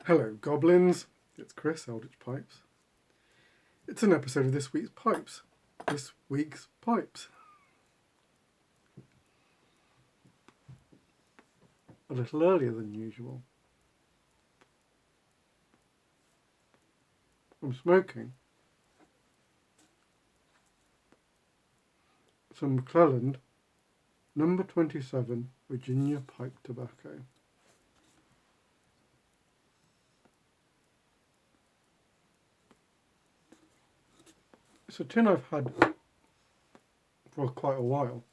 Hello, goblins. It's Chris, Eldritch Pipes. It's an episode of This Week's Pipes. This Week's Pipes. A little earlier than usual. I'm smoking some McClelland number 27 Virginia pipe tobacco. It's a tin I've had for quite a while.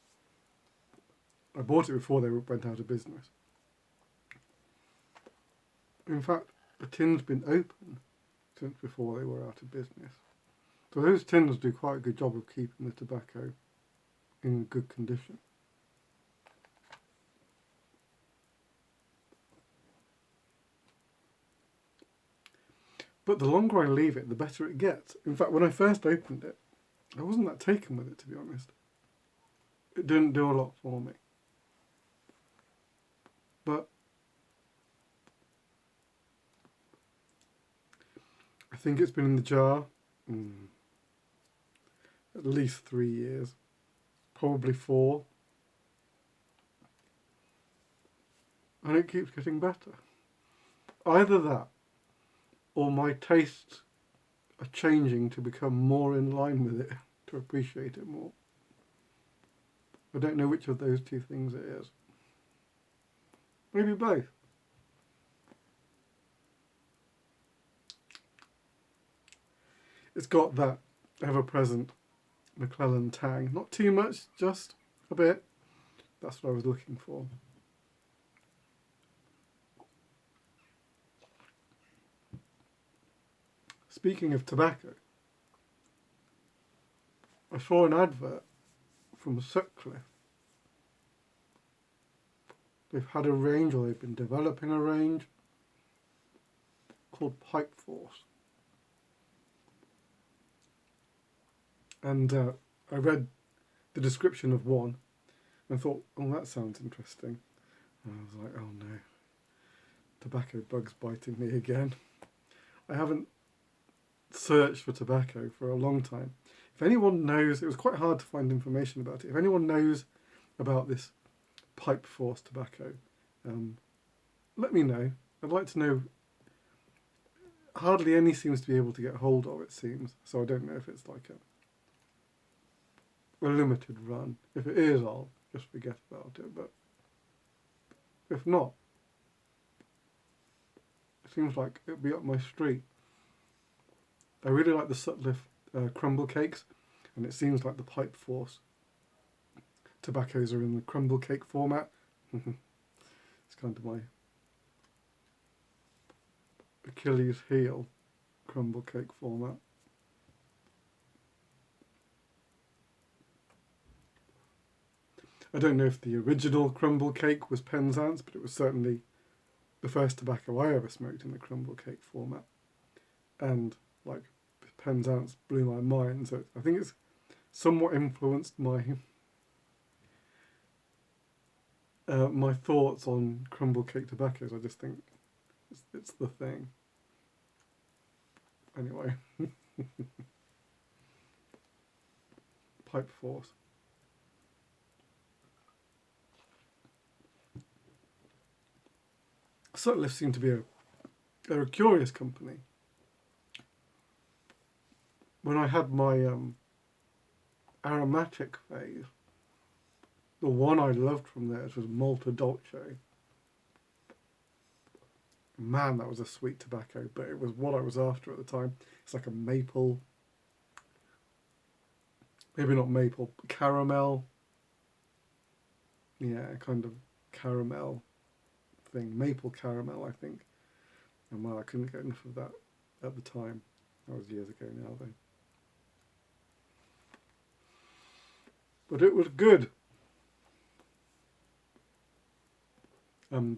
I bought it before they went out of business. In fact, the tin's been open since before they were out of business. So those tins do quite a good job of keeping the tobacco in good condition. But the longer I leave it, the better it gets. In fact, when I first opened it, I wasn't that taken with it, to be honest. It didn't do a lot for me. But I think it's been in the jar at least 3 years, probably 4. And it keeps getting better. Either that, or my tastes are changing to become more in line with it, to appreciate it more. I don't know which of those two things it is. Maybe both. It's got that ever-present McClelland tang. Not too much, just a bit. That's what I was looking for. Speaking of tobacco, I saw an advert from Sutcliffe. They've had a range, or they've been developing a range, called Pipe Force. And I read the description of one and thought, oh, that sounds interesting. And I was like, oh no, tobacco bug's biting me again. I haven't searched for tobacco for a long time. If anyone knows, it was quite hard to find information about it. If anyone knows about this Pipe Force tobacco, let me know. I'd like to know. Hardly any seems to be able to get hold of, it seems. So I don't know if it's like a limited run. If it is, I'll just forget about it. But if not, it seems like it'll be up my street. I really like the Sutcliffe crumble cakes, and it seems like the Pipe Force tobaccos are in the crumble cake format. It's kind of my Achilles heel, crumble cake format. I don't know if the original crumble cake was Penzance, but it was certainly the first tobacco I ever smoked in the crumble cake format. And like Penzance blew my mind, so I think it's somewhat influenced my my thoughts on crumble cake tobaccos. I just think it's the thing. Anyway, Pipe Force. Sutcliffe seem to be they're a curious company. When I had my aromatic phase, the one I loved from theirs was Malta Dolce. Man, that was a sweet tobacco, but it was what I was after at the time. It's like a maple, maybe not maple, caramel. Yeah, kind of caramel thing. Maple caramel, I think. And well, I couldn't get enough of that at the time. That was years ago now, though. But it was good.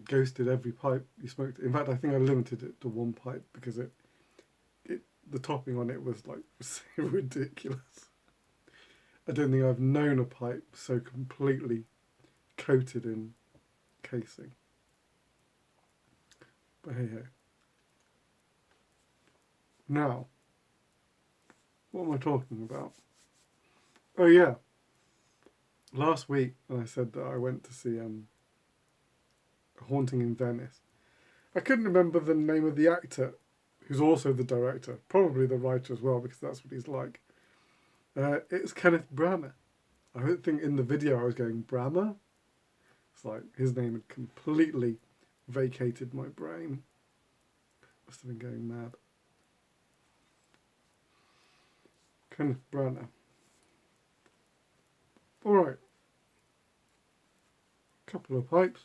Ghosted every pipe you smoked. In fact, I think I limited it to one pipe because the topping on it was like so ridiculous. I don't think I've known a pipe so completely coated in casing. But hey ho. Now, what am I talking about? Oh yeah, last week I said that I went to see Haunting in Venice. I couldn't remember the name of the actor, who's also the director, probably the writer as well, because that's what he's like. It's Kenneth Branagh. I don't think in the video I was going Branagh. It's like his name had completely vacated my brain. Must have been going mad. Kenneth Branagh. Alright. Couple of pipes.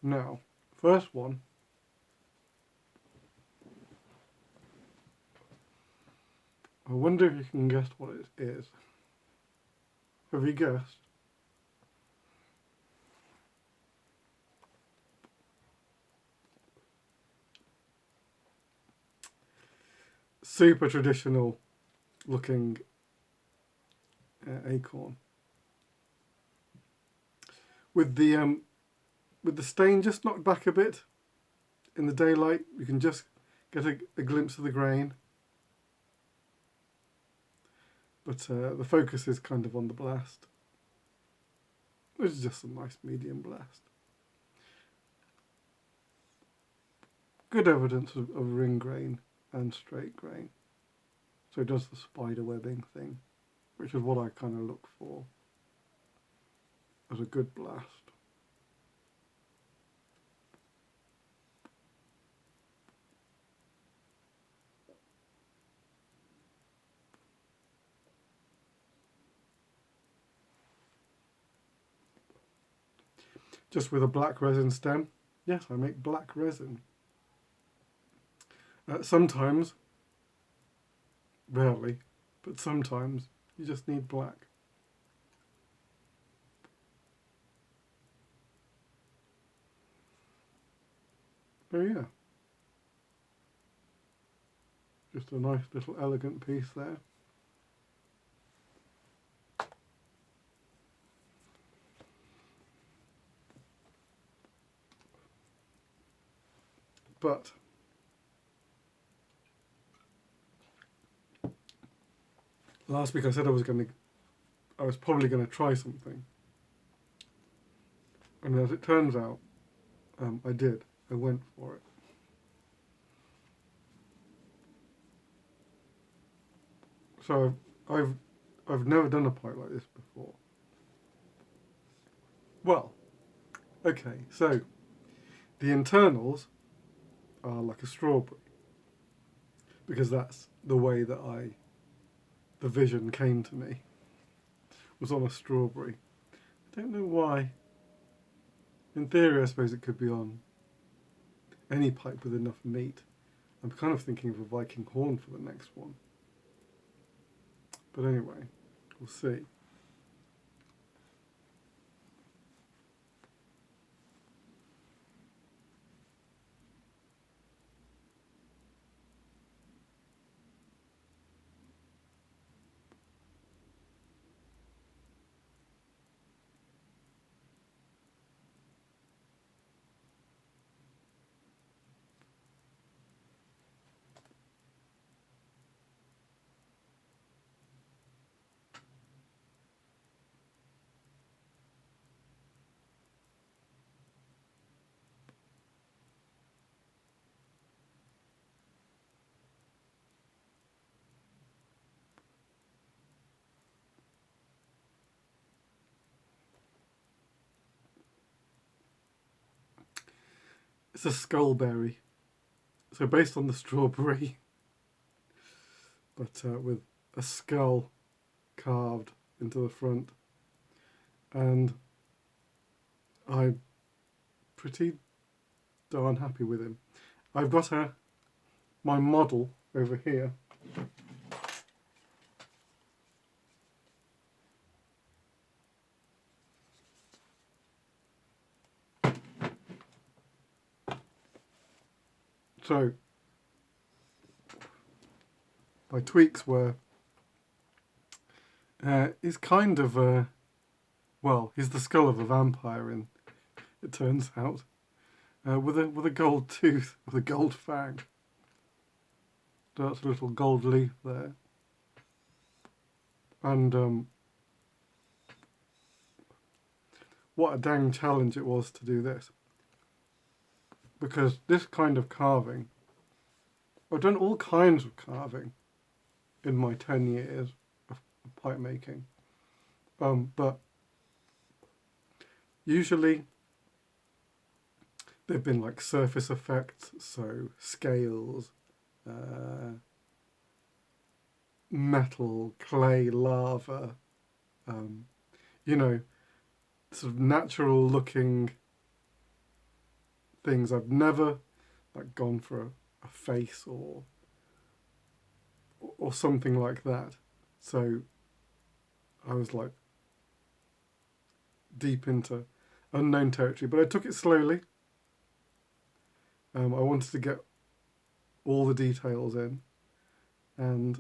Now, first one. I wonder if you can guess what it is. Have you guessed? Super traditional looking acorn. With the stain just knocked back a bit in the daylight, you can just get a glimpse of the grain. But the focus is kind of on the blast, which is just a nice medium blast. Good evidence of ring grain and straight grain. So it does the spider webbing thing, which is what I kind of look for as a good blast. Just with a black resin stem. Yes, I make black resin. Sometimes, rarely, but sometimes you just need black. Oh yeah. Just a nice little elegant piece there. But last week I said I was probably going to try something. And as it turns out, I did. I went for it. So I've never done a pipe like this before. Well, okay, so the internals are like a strawberry, because that's the way that the vision came to me, was on a strawberry. I don't know why. In theory, I suppose it could be on any pipe with enough meat. I'm kind of thinking of a Viking horn for the next one. But anyway, we'll see. It's a skullberry. So based on the strawberry, but with a skull carved into the front. And I'm pretty darn happy with him. I've got my model over here. So my tweaks were, he's kind of, well, he's the skull of a vampire, and it turns out. with a gold tooth, with a gold fang. So that's a little gold leaf there. And what a dang challenge it was to do this. Because this kind of carving, I've done all kinds of carving in my 10 years of pipe making. But usually they've been like surface effects, so scales, metal, clay, lava, you know, sort of natural looking things. I've never like gone for a face or something like that. So I was like deep into unknown territory, but I took it slowly. I wanted to get all the details in, and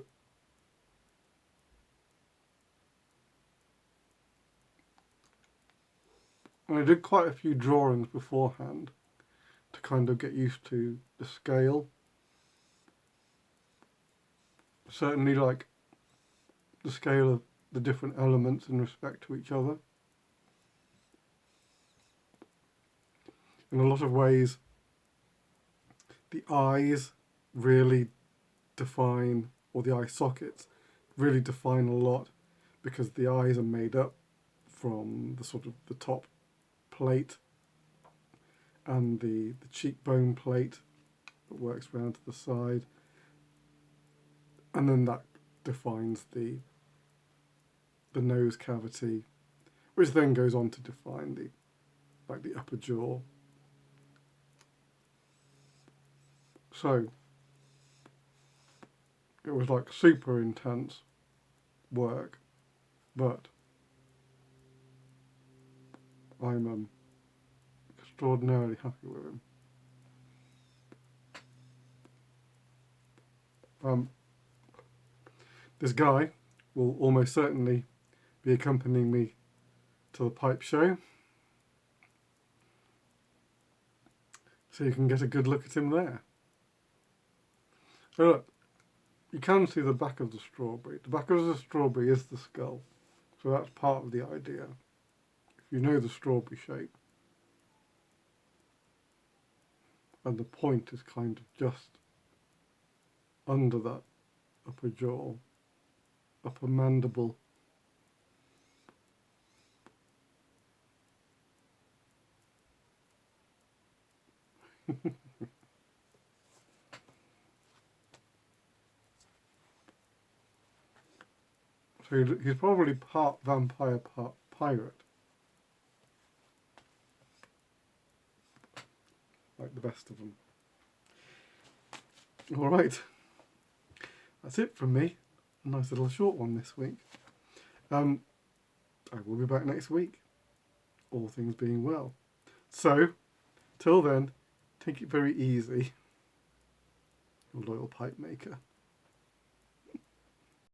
I did quite a few drawings beforehand to kind of get used to the scale. Certainly like the scale of the different elements in respect to each other. In a lot of ways, the eyes really define, or the eye sockets really define a lot, because the eyes are made up from the sort of the top plate and the cheekbone plate that works round to the side, and then that defines the nose cavity, which then goes on to define the upper jaw. So it was like super intense work, but I'm extraordinarily happy with him. This guy will almost certainly be accompanying me to the pipe show, so you can get a good look at him there. So look, you can see the back of the strawberry. The back of the strawberry is the skull, so that's part of the idea. If you know the strawberry shape, and the point is kind of just under that upper jaw, upper mandible. So he's probably part vampire, part pirate. Like the best of them. Alright. That's it from me. A nice little short one this week. I will be back next week, all things being well. So, till then, take it very easy, your loyal pipe maker.